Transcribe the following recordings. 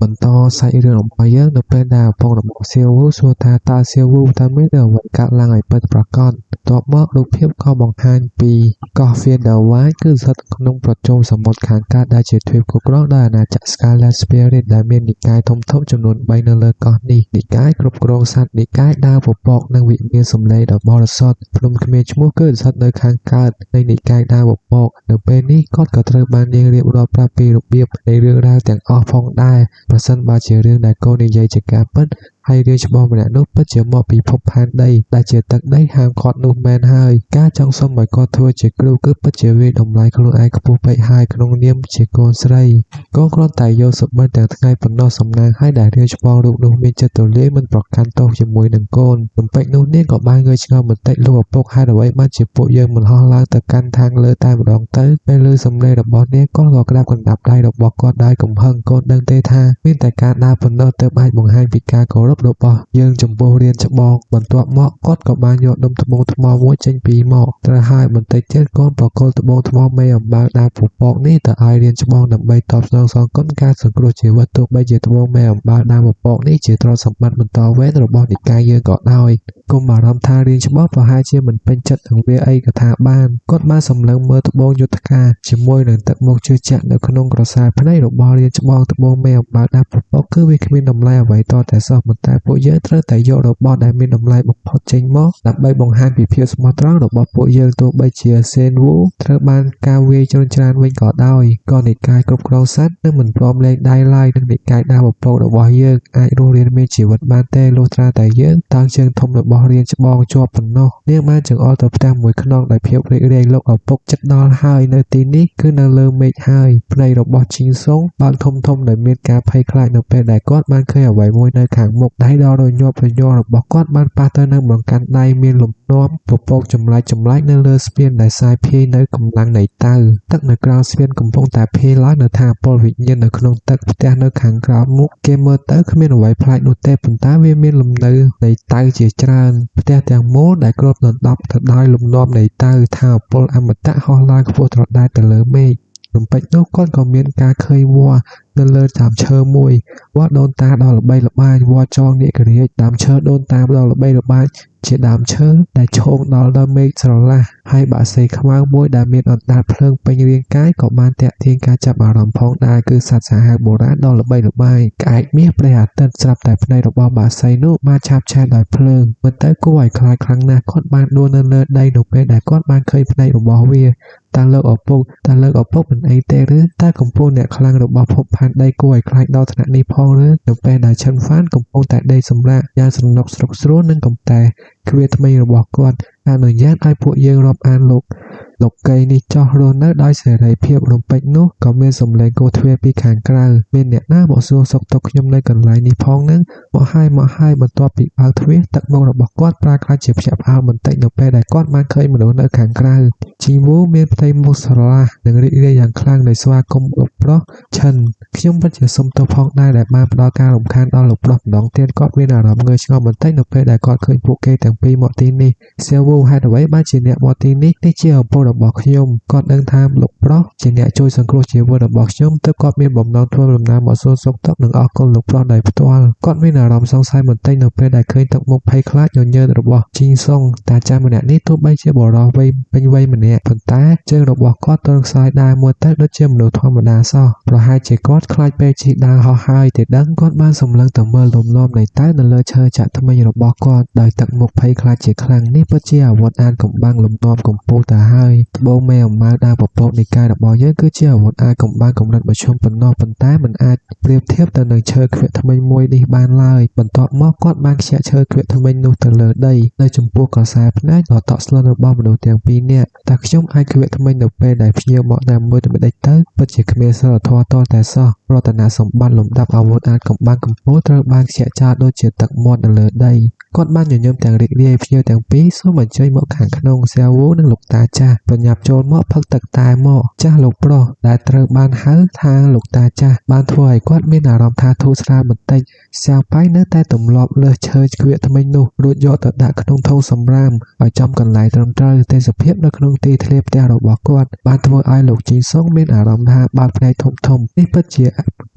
បន្តសាច់រឿងរបស់យើងនៅពេលដែលឪពុករបស់សៀវវូសួរថាតើសៀវវូតើមានរឿងអ្វីកើតឡើងឲ្យពិតប្រាកដបន្ទាប់មករូបភាពក៏បង្ហាញពីកោះ Featherwhite គឺស្ថិតក្នុងប្រជុំសមុទ្រខាងកើតដែលជាទ្វីបគ្រប់គ្រងដោយអាណាចក្រ Scarlet Spirit ដែលមាននិកាយធំៗចំនួន3នៅលើកោះនេះនិកាយគ្រប់គ្រងសត្វនិកាយដើរពពកនិងវិញ្ញាណសម្លេងដ៏បរិសុទ្ធភ្នំគ្មានឈ្មោះគឺស្ថិតនៅខាងកើតនៃនិកាយដើរពពកនៅពេលនេះគាត់ក៏ត្រូវបាននាងរៀបរាប់ប្រាប់ពីរបៀបនៃរឿងរ៉ាវទាំងអស់ផងដែរប្រសិនបើជារឿងដែលកូននិយាយជាការពិតហើយរាជច្បងម្នាក់នោះពិតជាមកពីភពផែនដីដែលជាទឹកដីហាមឃាត់នោះមែនហើយការចង់សុំឲ្យគាត់ធ្វើជាគ្រូគឺពិតជាវាយតម្លៃខ្លួនឯងខ្ពស់ពេកហើយក្នុងនាមជាកូនស្រីកូនគ្រាន់តែយកសុបិនទាំងថ្ងៃប៉ុណ្ណោះសំណាងឲ្យដែលរាជច្បងរូបនោះមានចិត្តទូលាយមិនប្រកាន់ទោសជាមួយនឹងកូនរំពេចនោះនាងក៏បានងើយឆ្ងល់បន្តិចលោកឪពុកហេតុអ្វីបានជាពួកយើងមិនហោះឡើងទៅកាន់ທາງលើតែម្ដងទៅពេលឮសំឡេងរបស់នាងគាត់ក៏ក្តាប់កណ្ដាប់ដៃរបស់គាត់ដោយកំហឹងកូនដឹងទេថាមានតែការដើរប៉ុណ្ណោះទើបអាចបង្ហាញពីការគោរពរបស់យើងចំពោះរាជច្បងបន្ទាប់មកគាត់ក៏បានយកដុំត្បូងថ្មមួយចេញពីមកត្រូវហើយបន្តិចទៀតកូនប្រគល់ត្បូងថ្មមេអំបៅដើរពពកនេះទៅឲ្យរាជច្បងដើម្បីតបស្នងសងគុណការសង្គ្រោះជីវិតទោះបីជាត្បូងមេអំបៅដើរពពកនេះជាទ្រព្យសម្បត្តិបន្តវេនរបស់និកាយយើងក៏ដោយកុំបារម្ភថារាជច្បងប្រហែលជាមិនពេញចិត្តនឹងវាអីក៏ថាបានគាត់បានសម្លឹងមើលត្បូងយុទ្ធការជាមួយនឹងទឹកមុខជឿជាក់នៅក្នុងក្រសែភ្នែករបស់រាជច្បងត្បូងមេអំបៅដើរពពកគឺវាគ្មានតម្លៃអ្វីតតែសោះប៉ុន្តែពួកយើងត្រូវតែយករបស់ដែលមានតម្លៃបំផុតចេញមកដើម្បីបង្ហាញពីភាពស្មោះត្រង់របស់ពួកយើងទោះបីជាសេនវូត្រូវបានការវាយជ្រុញច្រានវិញក៏ដោយក៏និកាយគ្រប់គ្រងសត្វនឹងមិនព្រមលែងដៃឡើយនឹងនិកាយដើរពពករបស់យើងអាចរស់រានមានជីវិតបានទេលុះត្រាតែយើងតាំងជើងធំរបស់រាជច្បងជាប់ប៉ុណ្ណោះនាងបានចង្អុលទៅផ្ទះមួយខ្នងដោយភាពរីករាយលោកឪពុកចិត្តដល់ហើយនៅទីនេះគឺនៅលើមេឃហើយភ្នែករបស់ជីងសុងបើកធំដោយមានការភ័យខ្លាចនៅពេលដែលគាត់បានឃើញអ្វីមួយនៅខាងមុខដៃដ៏រញាប់រញ័ររបស់គាត់បានប៉ះទៅនឹងបង្កាន់ដៃមានលំនាំពពកចម្លែកនៅលើស្ពានដែលសាយភាយនៅកម្លាំងនៃតៅទឹកនៅក្រោមស្ពានកំពុងតែភាយឡើងនៅថាពលវិញ្ញាណនៅក្នុងទឹកផ្ទះនៅខាងក្រោមមុខគេមើលទៅគ្មានអ្វីប្លែកនោះទេប៉ុន្តែវាមានលំនៅនៃតៅជាច្រើនផ្ទះទាំងមូលដែលគ្របដណ្ដប់ទៅដោយលំនាំនៃតៅថាពលអមតៈហោះឡើងខ្ពស់ត្រដែតទៅលើមេឃរំពេចនោះគាត់ក៏មានការឃើញវល្លិនៅលើដើមឈើមួយវល្លិដូនតាដ៏ល្បីល្បាញវល្លិចងនាគរាជដើមឈើដូនតាដ៏ល្បីល្បាញជាដើមឈើដែលឈោងដល់មេឃស្រឡះហើយបក្សីខ្មៅមួយដែលមានអណ្ដាតភ្លើងពេញរាងកាយក៏បានទាក់ទាញការចាប់អារម្មណ៍ផងដែរគឺសត្វសាហាវបុរាណដ៏ល្បីល្បាញក្អែកមាសព្រះអាទិត្យស្រាប់តែភ្នែករបស់បក្សីនោះបានឆាបឆេះដោយភ្លើងមិនទៅគួរឲ្យខ្លាចខ្លាំងណាស់គាត់បានដួលនៅលើដីនៅពេលដែលគាត់បានឃើញភ្នែករបស់វាតើលោកឪពុកមិនអីទេឬតើកំពុងអ្នកខ្លាំងរបស់ភពផែនដីគួរឲ្យខ្លាចដល់ថ្នាក់នេះផងឬនៅពេលដែលឈិនហ្វានកំពុងតែដេកសម្រាកយ៉ាងស្រណុកស្រុកស្រួលនឹងកំតែគ្វាថ្មីរបស់គាត់អនុញ្ញាតឲ្យពួកយើងរាប់អានលោកកៃនេះចោះរស់នៅដោយសេរីភាពរំពេចនោះក៏មានសំឡេងគោទ្វារពីខាងក្រៅមានអ្នកណាមកសួរសុខទុក្ខខ្ញុំនៅកន្លែងនេះផងនឹងមកហើយបន្ទាប់ពីបើកទ្វារទឹកមុខរបស់គាត់ប្រែក្លាយជាភ្ញាក់ផ្អើលបន្តិចនៅពេលដែលគាត់បានឃើញមនុស្សនៅខាងក្រៅជីវូមានផ្ទៃមុខស្រឡះនិងរីករាយយ៉ាងខ្លាំងដោយស្វាគមន៍លោកប្រុសឈិនខ្ញុំពិតជាសុំទោសផងដែរដែលបានផ្ដល់ការរំខានដល់លោកប្រុសម្ដងទៀតគាត់មានអារម្មណ៍ងឿឆ្ងល់បន្តិចនៅពេលដែលគាត់ឃើញពួកគេទាំងពីរមកទីនេះសៀវវូហេតុអ្វីបានជាអ្នកមកទីនេះជាឪពុករបស់ខ្ញុំគាត់ដឹងថាលោកប្រុសជាអ្នកជួយសង្គ្រោះជីវិតរបស់ខ្ញុំទើបគាត់មានបំណងធ្វើដំណើរមកសួរសុខទុក្ខនិងអរគុណលោកប្រុសដោយផ្ទាល់គាត់មានអារម្មណ៍សង្ស័យបន្តិចនៅពេលដែលឃើញទឹកមុខភ័យខ្លាចញញើតរបស់ជីងសុងតាចាស់ម្នាក់នេះទោះបីជាបុរសវ័យពេញវ័យម្នាក់ប៉ុន្តែជើងរបស់គាត់ទន់ខ្សោយដែរមើលទៅដូចជាមនុស្សធម្មតាសោះប្រហែលជាគាត់ខ្លាចពេលជិះដើរហោះហើយទេដឹងគាត់បានសម្លឹងទៅមើលលំនាំនៃតៅនៅលើឈើចាក់ថ្មីរបស់គាត់ដោយទឹកមុខភ័យខ្លាចជាខ្លាំងនេះពិតជាអាវុធអានកំបាំងលំនាំកម្ពុជាទៅហើយត្បូងមេអំបៅដើរពពកនិកាយរបស់យើងគឺជាអាវុធអាចកំបាំងកម្រិតមធ្យមប៉ុណ្ណោះប៉ុន្តែមិនអាចប្រៀបធៀបទៅនឹងឈើខ្វិកថ្មីមួយនេះបានឡើយបន្ទាប់មកគាត់បានខ្ជាក់ឈើខ្វិកថ្មីនោះទៅលើដីនៅចំពោះក្រសែភ្នែកដ៏តក់ស្លុតរបស់មនុស្សទាំងពីរនាក់តែខ្ញុំអាចខ្វិកថ្មីនៅពេលដែលភ្ញៀវមកតាមមើលទៅមិនដេចទៅពិតជាគ្មានសិលធម៌តតែសោះរតនសម្បត្តិលំដាប់អាវុធអាចកំបាំងកម្ពុជាត្រូវបានខ្ជាក់ចោលដូចជាទឹកមាត់នៅលើដីគាត់បានញញឹមទាំងរីករាយភ្ញៀវទាំងពីរសូមអញ្ជើញមកខាងក្នុងសៀវវូនិងលោកតាចាស់ ប្រញាប់ចូលមកផឹកទឹកតែមកចាស់លោកប្រុសដែលត្រូវបានហៅថាលោកតាចាស់បានធ្វើឲ្យគាត់មានអារម្មណ៍ថាធូរស្រាលបន្តិចសៀវប៉ៃនៅតែទម្លាប់លើសឈើក្វៀកថ្មិញនោះរួចយកទៅដាក់ក្នុងធុងសម្រាមឲ្យចំកន្លែងត្រឹមត្រូវទេសភាពនៅក្នុងទីធ្លាផ្ទះរបស់គាត់បានធ្វើឲ្យលោកជីងសុងមានអារម្មណ៍ថាបាល់ភ្នែកធំនេះពិតជា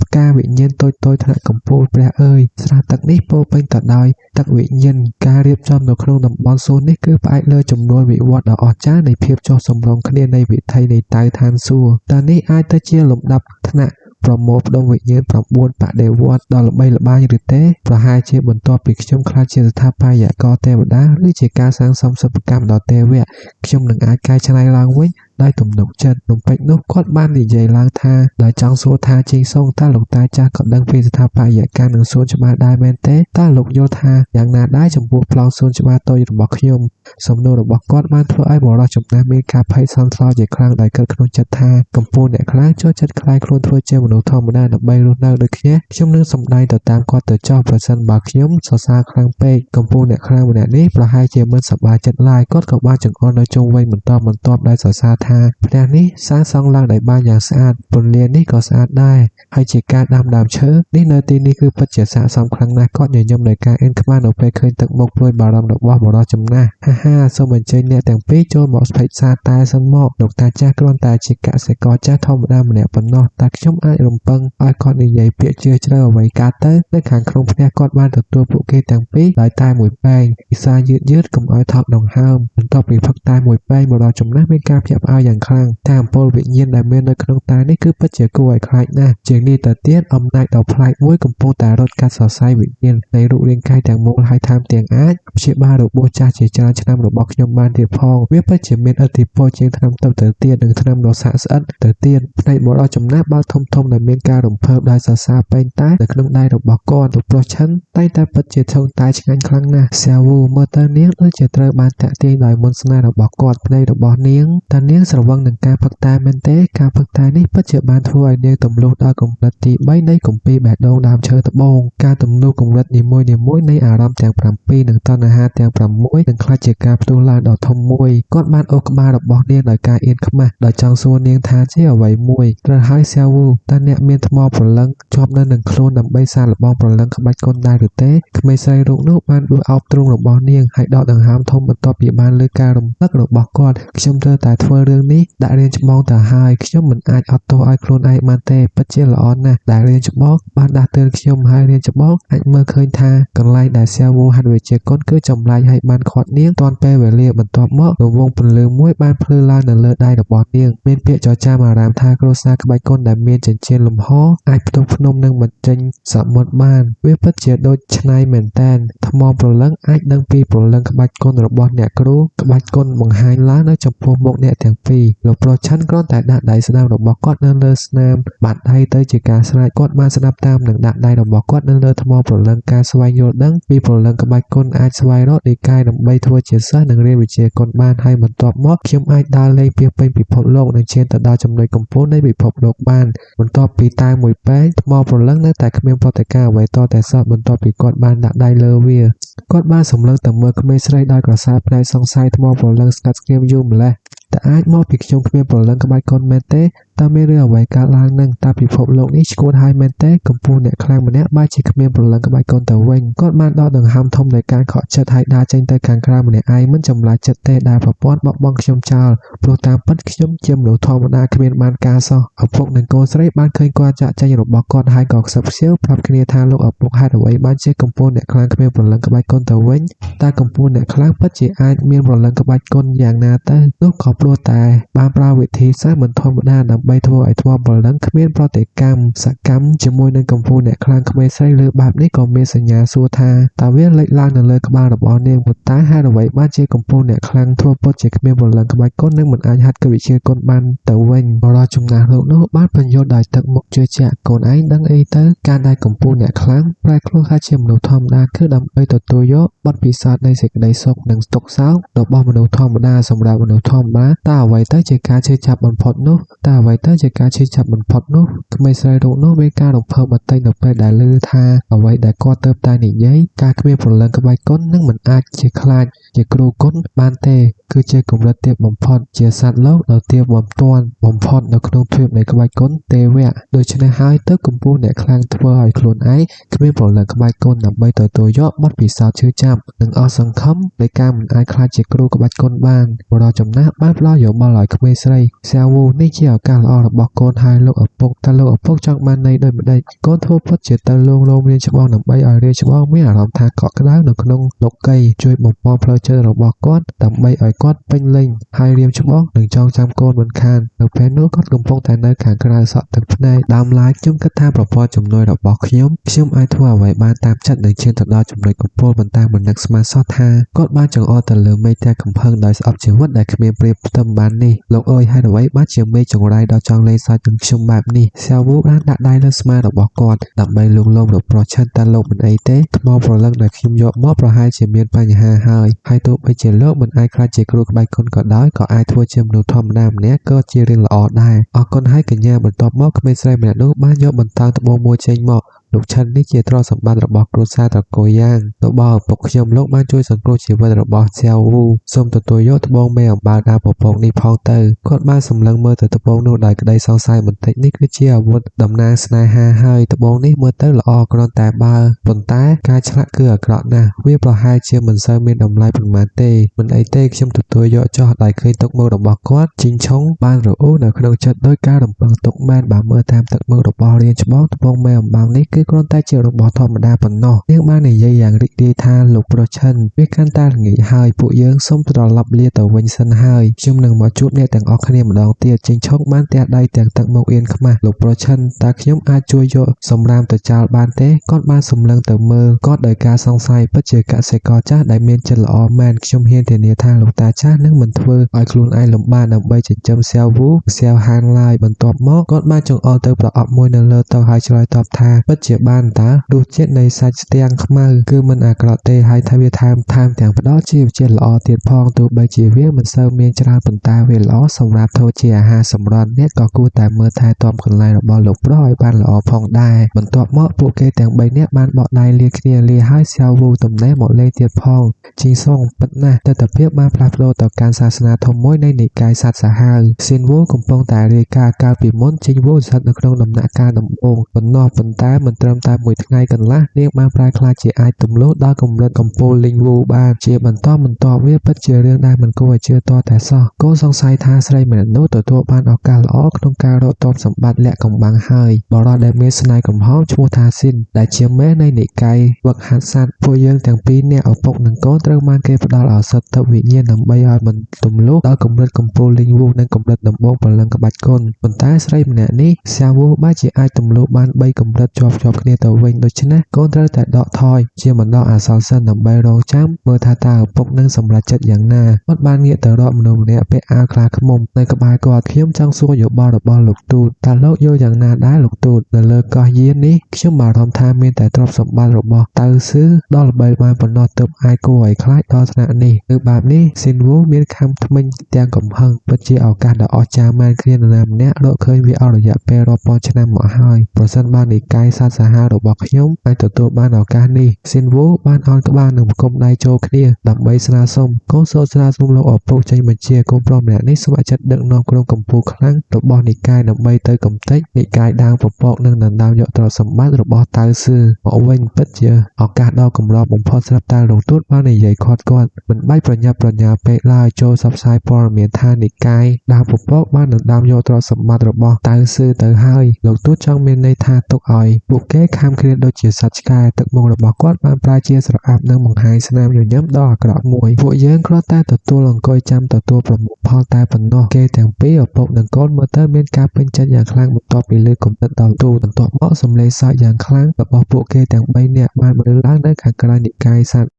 ផ្កាវិញ្ញាណតូចៗថ្នាក់កំពូលព្រះអើយស្រះទឹកនេះពោពេញទៅដោយទឹកវិញ្ញាណការរៀបចំនៅក្នុងតំបន់សួននេះគឺផ្អែកលើចំនួនវិវត្តដ៏អស្ចារ្យនៃភាពចុះសម្រុងគ្នានៃវិថីនៃតៅឋានសួគ៌តើនេះអាចទៅជាលំដាប់ថ្នាក់ប្រមូលផ្ដុំវិញ្ញាណ9បដិវត្តន៍ដ៏ល្បីល្បាញឬទេប្រហែលជាបន្ទាប់ពីខ្ញុំខ្លាចជាស្ថាបត្យករទេវតាឬជាការសាងសង់សិប្បកម្មដ៏ទេវៈខ្ញុំនឹងអាចកែច្នៃឡើងវិញដោយទំនុកចិត្តនំពេចនោះគាត់បាននិយាយឡើងថាដោយចង់សួរថាជីងសុងតើលោកតាចាស់ក៏ដឹងពីស្ថាបត្យកម្មនឹងសួនច្បារដែរមែនទេតើលោកយល់ថាយ៉ាងណាដែរចំពោះប្លង់សួនច្បារតូចរបស់ខ្ញុំសំណួររបស់គាត់បានធ្វើឲ្យបរិសុទ្ធចំណាស់មានការភ័យសន្សោជាខ្លាំងដោយគិតក្នុងចិត្តថាកំពូលអ្នកខ្លាំងចូលចិត្តខ្លាយខ្លួនធ្វើជាមនុស្សធម្មតាដើម្បីរស់នៅដូចខ្ញុំនឹងសម្ដែងទៅតាមគាត់ទៅចោះប្រសិនបើខ្ញុំសរសើរខ្លាំងពេកកំពូលអ្នកខ្លាំងម្នាក់នេះប្រហែលជាមិនសប្បាយចិត្តឡើយគាត់ក៏បានចង្អុលនៅជុំវិញបន្ទាប់ដោយសរសើរថាផ្ទះនេះសាងសង់ឡើងដោយបានយ៉ាងស្អាតពន្លានេះក៏ស្អាតដែរហើយជាការដាំដើមឈើនេះនៅទីនេះគឺពិតជាស័ក្តិសមខ្លាំងណាស់គាត់ញញឹមដោយការអៀនខ្មាសនៅពេលឃើញទឹកមុខព្រួយបារម្ភរបស់បរិសុទ្ធចំណាស់ហាសូមអញ្ជើញអ្នកទាំងពីរចូលមកស្ភេកសាតែសិនមកលោកតាចាស់គ្រាន់តែជាកសិករចាស់ធម្មតាម្នាក់ប៉ុណ្ណោះតែខ្ញុំអាចរំពឹងឲ្យគាត់និយាយពាក្យជ្រាលជ្រៅអ្វីកើតទៅនៅខាងក្នុងផ្ទះគាត់បានទទួលពួកគេទាំងពីរដោយតែមួយពែងពិសាយឺតកុំឲ្យថប់ដង្ហើមបន្ទាប់ពីផឹកតែមួយពែងបរិសុទ្ធចំណាស់មានការភ្ញាក់ផ្អើលយ៉ាងខ្លាំងតាមអំពើវិញ្ញាណដែលមាននៅក្នុងតែនេះគឺពិតជាគួរឲ្យខ្លាចណាស់ជាងនេះទៅទៀតអំណាចដ៏ប្លែកមួយកំពុងតែរត់កាត់សរសៃវិញ្ញាណនៃរូបរាងកាយទាំងមូលហើយថែមទាំងអាចព្យាបាលរបួសចាស់ជាច្រើនឆ្នាំរបស់ខ្ញុំបានទៀតផងវាពិតជាមានឥទ្ធិពលជាងថ្នាំទៅទៀតនិងថ្នាំដ៏ស័ក្តិស្អិតទៅទៀតផ្នែកបរិសុទ្ធចំណាស់បាល់ធំដែលមានការរំភើបដោយសរសើរពេញតែនៅក្នុងដៃរបស់គាត់លោកប្រុសឈិនតែងតែពិតជាធំតែឆ្ងាញ់ខ្លាំងណាស់សាវូមើលទៅនាងដូចជាត្រូវបានតាក់ទាញដោយមន្តស្នេហ៍របស់គាត់ភ្នែករបស់នាងតើនាងស្រវឹងនឹងការផឹកតែមែនទេការផឹកតែនេះពិតជាបានធ្វើឲ្យនាងទម្លុះដល់កម្រិតទី3នៃគម្ពីរបេះដូងដើមឈើត្បូងការទម្លុះកម្រិតនីមួយនៃអារម្មណ៍ទាំង7និងតណ្ហាទាំង6នឹងក្លាយជាការផ្ទុះឡើងដ៏ធំមួយគាត់បានអូសក្បាលរបស់នាងដោយការអៀនខ្មាសដោយចង់សួរនាងថាជាអ្វីមួយត្រូវហើយសាវូតើអ្នកមានថ្មព្រលឹងជាប់នៅនឹងខ្លួនដើម្បីសាកល្បងព្រលឹងក្បាច់គុណដែរឬទេក្មេងស្រីរូបនោះបានដួសអោបទ្រូងរបស់នាងហើយដកដង្ហើមធំបន្ទាប់ពីបានលើការរំលឹករបស់គាត់ខ្ញុំត្រូវតែធ្វើរឿងនេះដាក់រៀនច្បងទៅហើយខ្ញុំមិនអាចអត់ទោសឲ្យខ្លួនឯងបានទេពិតជាល្អណាស់ដែលរៀនច្បងបានដាស់តឿនខ្ញុំហើយរៀនច្បងអាចមើលឃើញថាកន្លែងដែលសាវូហាត់វិជ្ជាគុណគឺចម្លែកហើយបានខាត់នាងទាន់ពេលវេលាបន្ទាប់មករង្វង់ពន្លឺមួយបានភ្លឺឡើងនៅលើដៃរបស់នាងមានពាក្យចចាមអារាមថាគ្រួសារក្បាច់គុណដែលមានចិញ្ចៀនលំហអាចផ្ទុកភ្នំនិងបញ្ចេញសមុទ្របានវាពិតជាដូចឆ្នៃមែនតែនថ្មព្រលឹងអាចដឹងពីព្រលឹងក្បាច់គុណរបស់អ្នកគ្រូក្បាច់គុណបង្ហាញឡើងនៅចំពោះមុខអ្នកទាំងពីរលោកប្រុសឆាន់គ្រាន់តែដាក់ដៃស្ដាំរបស់គាត់នៅលើស្នាមបាតដៃទៅជាការស្រេចគាត់បានស្ដាប់តាមនឹងដាក់ដៃរបស់គាត់នៅលើថ្មព្រលឹងការស្វែងយល់ដឹងពីព្រលឹងក្បាច់គុណអាចស្វែងរកនិកាយដើម្បីធ្វើជាសិស្សនិងរៀនវិជ្ជាគុណបានហើយបន្ទាប់មកខ្ញុំអាចដើរលេងពាសពេញពិភពលោកនិងឈានទៅដល់ចំណុចកំពូលនៃពិភពលោកបានបន្ទាប់ពីតែមួយពេងថ្មព្រលឹងនៅតែគ្មានប្រតិកម្មអ្វីតតែសោះបន្ទាប់ពីគាត់បានដាក់ដៃលើវាគាត់បានសម្លឹងទៅមើលក្មេងស្រីដោយក្រសែភ្នែកសង្ស័យថ្មព្រលឹងស្ងាត់ស្ងៀមយូរម្ល៉េះតើអាចមកពីខ្ញុំគ្មានព្រលឹងក្បាច់គុណមែនទេតើមានរឿងអ្វីកើតឡើងនឹងតើពិភពលោកនេះឈួតហើយមែនទេកំពូលអ្នកខ្លាំងម្នាក់បែរជាគ្មានព្រលឹងក្បាច់គុណទៅវិញគាត់បានដកដង្ហើមធំដោយការខកចិត្តហើយដើរចេញទៅខាងក្រៅម្នាក់ឯងមិនចម្លើយចិត្តទេដែលប្រព័ន្ធបបង់ខ្ញុំចោលព្រោះតាមពិតខ្ញុំជាមនុស្សធម្មតាគ្មានបានការសោះឪពុកនិងកូនស្រីបានឃើញគាត់ចាក់ចែងរបស់គាត់ហើយក៏ខ្សឹបខ្សៀវប្រាប់គ្នាថាលោកឪពុកហេតុអ្វីបានជាកំពូលអ្នកខ្លាំងគ្មានព្រលឹងក្បាច់គុណទៅវិញតែកំពូលអ្នកខ្លាំងពិតជាអាចមានព្រលឹងក្បាច់គុណយ៉ាងណាទៅនោះក៏ព្រោះតែបានប្រើវិធីសាស្ត្រមិនធម្មតាដើម្បីធ្វើឲ្យថ្មព្រលឹងគ្មានប្រតិកម្មសកម្មជាមួយនឹងកំពូលអ្នកខ្លាំងក្មេងស្រីលើបែបនេះក៏មានសញ្ញាសួរថាតើវាលេចឡើងនៅលើក្បាលរបស់នាងប៉ុន្តែហេតុអ្វីបានជាកំពូលអ្នកខ្លាំងធ្វើពុតជាគ្មានព្រលឹងក្បាច់គុណនិងមិនអាចហាត់វិជ្ជាគុណបានទៅវិញបរិសុទ្ធចំណាស់លោកនោះបានបញ្យល់ដោយទឹកមុខជឿជាក់កូនឯងដឹងអីទៅការដែលកំពូលអ្នកខ្លាំងប្រែខ្លួនថាជាមនុស្សធម្មតាគឺដើម្បីទទួលយកបទពិសោធន៍នៃសេចក្តីសុខនិងទុក្ខសោករបស់មនុស្សធម្មតាសម្រាប់មនុស្សធម្មតាតើអ្វីទៅជាការជឿចាប់បំផុតនោះតើអ្វី ទៅជាការឈឺចាប់បំផុតនោះក្មេងស្រីរូបនោះមានការរំភើបបន្តិចនៅពេលដែលឮថាអ្វីដែលគាត់ទើបតែនិយាយការគ្មានព្រលឹងក្បាច់គុណនឹងមិនអាចជាខ្លាចជាគ្រូគុណបានទេគឺជាកម្រិតទាបបំផុតជាសត្វលោកដ៏ទាបបំទាន់បំផុតនៅក្នុងទ្វីបនៃក្បាច់គុណទេវៈដូច្នេះហើយទៅកម្ពុជាអ្នកខ្លាំងធ្វើឲ្យខ្លួនឯងគ្មានព្រលឹងក្បាច់គុណដើម្បីទទួលយកបទពិសោធន៍ឈឺចាប់និងអស់សង្ឃឹមនៃការមិនអាចខ្លាចជាគ្រូក្បាច់គុណបានបុរសចំណាស់បានផ្ដល់យោបល់ឲ្យក្មេងស្រីសៀវវូនេះជាឱកាសល្អរបស់កូនហើយលោកឪពុកតើលោកឪពុកចង់បានន័យដូចម្ដេចកូនធ្វើពុតជាទៅលងរៀនច្បងដើម្បីឲ្យរៀនច្បងមានអារម្មណ៍ថាកក់ក្ដៅនៅក្នុងលោកីជួយបំពងផ្លូវចិត្តរបស់គាត់ដើម្បីឲ្យគាត់ពេញលេញហើយរៀនច្បងនិងចងចាំកូនមិនខាននៅពេលនោះគាត់កំពុងតែនៅខាងក្រៅសក់ទឹកភ្នែកដើមឡើយខ្ញុំគិតថាប្រព័ន្ធជំនួយរបស់ខ្ញុំអាចធ្វើអ្វីបានតាមចិត្តនិងឈានទៅដល់ចំណុចកំពូលប៉ុន្តែមិននឹកស្មានសោះថាគាត់បានចង្អុលទៅលើមេឃតែកំផឹងដោយស្អប់ជីវិតដែលគ្មានព្រៀបផ្ទឹមបាននេះលោកអើយហេតុអ្វីបានជាមេឃចង្រៃដ៏ចង់លេងសើចនឹងខ្ញុំបែបនេះសៀវវូបានដាក់ដៃលើស្មារបស់គាត់ដើម្បីលួងលោមរកប្រុសឈិនតែលោកមិនអីទេថ្មប្រលឹងដែលខ្ញុំយកមកប្រហែលជាមានបញ្ហាហើយទោះបីជាលោកមិនអាចខ្លាចជាគ្រូក្បាច់គុណក៏ដោយក៏អាចធ្វើជាមនុស្សធម្មតាម្នាក់ក៏ជារឿងល្អដែរអរគុណហើយកញ្ញាបន្ទាប់មកក្មេងស្រីម្នាក់នោះបានយកបន្តើងត្បូងមួយចេញមកលោកឈិននេះជាទ្រព្យសម្បត្តិរបស់គ្រួសារត្រកូលយ៉ាងទៅបើឪពុកខ្ញុំលោកបានជួយសង្គ្រោះជីវិតរបស់សៀវវូសូមទទួលយកត្បូងមេអំបៅដើមពពកនេះផងទៅគាត់បានសម្លឹងមើលទៅត្បូងនោះដោយក្តីសង្ស័យបន្តិចនេះគឺជាអាវុធតំណាងស្នេហាហើយត្បូងនេះមើលទៅល្អគ្រាន់តែបើប៉ុន្តែការឆ្លាក់គឺអាក្រក់ណាស់វាប្រហែលជាមិនសូវមានតម្លៃប៉ុន្មានទេមិនអីទេខ្ញុំទទួលយកចោះដោយឃើញទឹកមុខរបស់គាត់ជីងឆុងបានរអ៊ូនៅក្នុងចិត្តដោយការរំពឹងទុកមែនបើមើលតាមទឹកមុខរបស់រៀនច្បងត្បូងមេអំបៅនេះគឺគ្រាន់តែជារបស់ធម្មតាប៉ុណ្ណោះនាងបាននិយាយយ៉ាងរីករាយថាលោកប្រុសឈិនវាកាន់តែល្ងាចហើយពួកយើងសូមត្រឡប់លាទៅវិញសិនហើយខ្ញុំនឹងមកជួបអ្នកទាំងអស់គ្នាម្ដងទៀតចេញឆុងបានទះដៃទាំងទឹកមុខអៀនខ្មាស់លោកប្រុសឈិនតើខ្ញុំអាចជួយយកសម្រាមទៅចោលបានទេគាត់បានសម្លឹងទៅមើលគាត់ដោយការសង្ស័យពិតជាកសិករចាស់ដែលមានចិត្តល្អមែនខ្ញុំហ៊ានធានាថាលោកតាចាស់នឹងមិនធ្វើឲ្យខ្លួនឯងលំបាកដើម្បីចិញ្ចឹមសៀវវូសៀវហានឡើយបន្ទាប់មកគាត់បានចង្អុលទៅប្រអប់មួយនៅលើតុហើយឆ្លើយតបថាពិតជាបានតើរសជាតិនៃសាច់ស្ទាំងខ្មៅគឺមិនអាក្រក់ទេហើយថាវាថែមទាំងផ្ដល់ជីវជាតិល្អទៀតផងទោះបីជាវាមិនសូវមានច្រើនប៉ុន្តែវាល្អសម្រាប់ធ្វើជាអាហារសម្រន់អ្នកក៏គួរតែមើលថែទាំកន្លែងរបស់លោកប្រុសឲ្យបានល្អផងដែរបន្ទាប់មកពួកគេទាំង3នាក់បានបកដៃលាគ្នាលាហើយសៀវវូទំនេរមកលេងទៀតផងជីងសុងពិតណាស់ទិដ្ឋភាពបានផ្លាស់ប្ដូរទៅកាន់សាសនាធំមួយនៃនិកាយសត្វសាហាវស៊ីនវូកំពុងតែរាយការណ៍កាលពីមុនជីងវូស្ថិតនៅក្នុងដំណាក់កាលដំបូងប៉ុន្តែមិនត្រឹមតែមួយថ្ងៃកន្លះនាងបានប្រែក្លាយជាអាចទម្លុះដល់កម្រិតកំពូលលីងវូបានជាបន្តបន្ទាប់វាពិតជារឿងដែលមិនគួរឲ្យជឿតតែសោះកូនសង្ស័យថាស្រីម្នាក់នោះទទួលបានឱកាសល្អក្នុងការរកទ្រព្យសម្បត្តិលាក់កំបាំងហើយបរិសុទ្ធដែលមានស្នេហ៍កំហុសឈ្មោះថាស៊ីនដែលជាមេនៃនិកាយវឹកហាត់សัตว์ពួកយើងទាំងពីរនាក់ឪពុកនិងកូនត្រូវបានគេផ្ដល់ឱសថទៅវិញ្ញាណដើម្បីឲ្យមិនទម្លុះដល់កម្រិតកំពូលលីងវូនិងកម្រិតដំបូងព្រលឹងក្បាច់គុណប៉ុន្តែស្រីម្នាក់នេះសៀវវូបែរជាអាចទម្លុះបាន3កម្រិតជាប់គ្នាទៅវិញដូច្នេះកូនត្រូវតែដកថយជាបណ្ដោះអាសន្នសិនដើម្បីរងចាំមើលថាតើឪពុកនឹងសម្រេចចិត្តយ៉ាងណាគាត់បានងាកទៅរកមនុស្សម្នាក់ពាក់អាវខ្លាឃ្មុំនៅក្បែរគាត់ខ្ញុំចង់សួរយោបល់របស់លោកទូតតើលោកយល់យ៉ាងណាដែរលោកទូតនៅលើកោះយាននេះខ្ញុំបារម្ភថាមានតែទ្រព្យសម្បត្តិរបស់តៅស៊ឺដល់ល្បីបានប៉ុណ្ណោះទើបអាចគួរឲ្យខ្លាចដល់ថ្នាក់នេះគឺបែបនេះស៊ីនវូមានខំថ្មិញទាំងកំហឹងពិតជាឱកាសដ៏អស្ចារ្យមែនគ្នានរណាម្នាក់រកឃើញវាអស់រយៈពេលរាប់ពាន់ឆ្នាំមកហើយប្រសិនបើនិកាយសត្វសាហាវរបស់ខ្ញុំអាចទទួលបានឱកាសនេះស៊ីនវូបានអោនក្បាលនឹងគុំដៃចូលគ្នាដើម្បីស្នើសុំកូនសូត្រស្នើសុំលោកឪពុកចេញបញ្ជាកូនប្រុសម្នាក់នេះសម្រេចចិត្តដឹកនាំក្រុមកម្ពុជាខ្លាំងរបស់និកាយដើម្បីទៅកំទេចនិកាយដើមពពកនិងដណ្ដើមយកទ្រព្យសម្បត្តិរបស់តៅស៊ឺមកវិញពិតជាឱកាសដ៏កម្របំផុតស្រាប់តែលោកទូតបាននិយាយគាត់មិនបាច់ប្រញាប់ប្រញាល់ពេកឡើយចូលផ្សព្វផ្សាយព័ត៌មានថានិកាយដើមពពកបានដណ្ដើមយកទ្រព្យសម្បត្តិរបស់តៅស៊ឺទៅហើយលោកទូតចង់មានន័យថាទុកឲ្យពួកគេខាំគ្រាដូចជាសត្វឆ្កែទឹកមុខរបស់គាត់បានប្រែជាស្រអាប់និងបង្ហាញស្នាមញញឹមដ៏អាក្រក់មួយពួកយើងគ្រាន់តែទទួលអង្គុយចាំទទួលប្រមូលផលតែប៉ុណ្ណោះគេទាំងពីរឪពុកនិងកូនមើលទៅមានការពេញចិត្តយ៉ាងខ្លាំងបន្ទាប់ពីលើកគំនិតដល់ទូតបន្ទាប់មកសម្លេងសើចយ៉ាងខ្លាំងរបស់ពួកគេទាំង3នាក់បានបន្លឺឡើងនៅខាងក្រៅនិកាយសត្វ